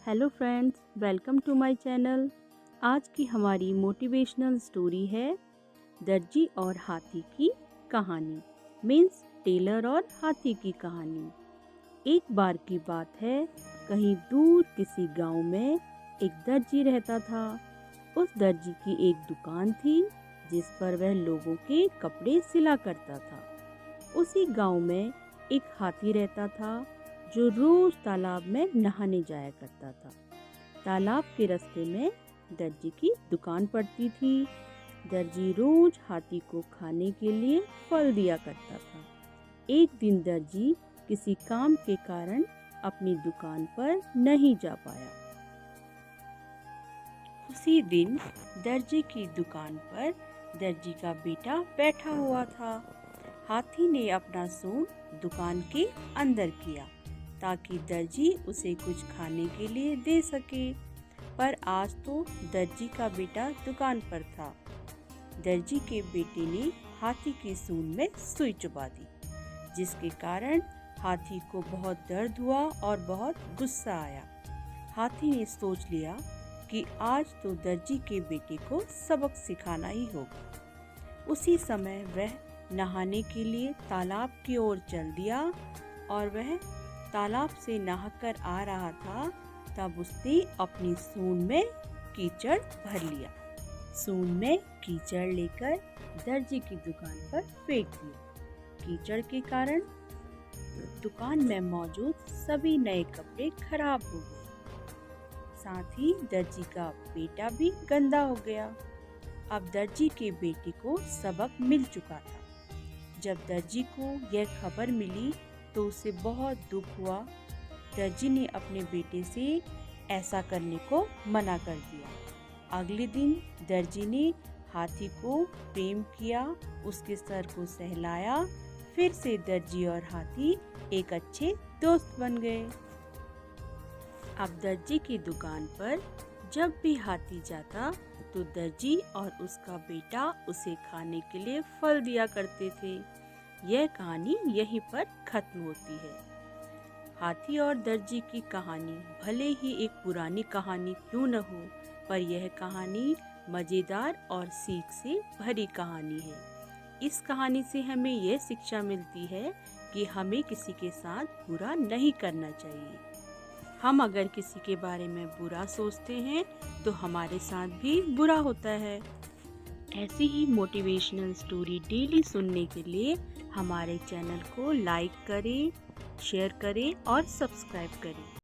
Hello friends, welcome to my channel. आज की हमारी मोटिवेशनल स्टोरी है दर्जी और हाथी की कहानी। मीन्स टेलर और हाथी की कहानी। एक बार की बात है, कहीं दूर किसी गांव में एक दर्जी रहता था। उस दर्जी की एक दुकान थी जिस पर वह लोगों के कपड़े सिला करता था। उसी गांव में एक हाथी रहता था जो रोज तालाब में नहाने जाया करता था। तालाब के रास्ते में दर्जी की दुकान पड़ती थी। दर्जी रोज हाथी को खाने के लिए फल दिया करता था। एक दिन दर्जी किसी काम के कारण अपनी दुकान पर नहीं जा पाया। उसी दिन दर्जी की दुकान पर दर्जी का बेटा बैठा हुआ था। हाथी ने अपना सूंड दुकान के अंदर किया ताकि दर्जी उसे कुछ खाने के लिए दे सके। पर आज तो दर्जी का बेटा दुकान पर था। दर्जी के बेटे ने हाथी की सूंड में सुई चुभा दी, जिसके कारण हाथी को बहुत दर्द हुआ और बहुत गुस्सा आया। हाथी ने सोच लिया कि आज तो दर्जी के बेटे को सबक सिखाना ही होगा। उसी समय वह नहाने के लिए तालाब की ओर चल दिया और वह तालाब से नहाकर आ रहा था, तब उसने अपनी सूंड में कीचड़ भर लिया। सूंड में कीचड़ लेकर दर्जी की दुकान पर फेंक दिया। कीचड़ के कारण दुकान में मौजूद सभी नए कपड़े खराब हो गए। साथ ही दर्जी का बेटा भी गंदा हो गया। अब दर्जी के बेटे को सबक मिल चुका था। जब दर्जी को यह खबर मिली तो उसे बहुत दुख हुआ। दर्जी ने अपने बेटे से ऐसा करने को मना कर दिया। अगले दिन दर्जी ने हाथी को प्रेम किया, उसके सर को सहलाया। फिर से दर्जी और हाथी एक अच्छे दोस्त बन गए। अब दर्जी की दुकान पर जब भी हाथी जाता तो दर्जी और उसका बेटा उसे खाने के लिए फल दिया करते थे। यह कहानी यहीं पर खत्म होती है। हाथी और दर्जी की कहानी भले ही एक पुरानी कहानी क्यों न हो, पर यह कहानी मजेदार और सीख से भरी कहानी है। इस कहानी से हमें यह शिक्षा मिलती है कि हमें किसी के साथ बुरा नहीं करना चाहिए। हम अगर किसी के बारे में बुरा सोचते हैं तो हमारे साथ भी बुरा होता है। ऐसी ही मोटिवेशनल स्टोरी डेली सुनने के लिए हमारे चैनल को लाइक करें, शेयर करें और सब्सक्राइब करें।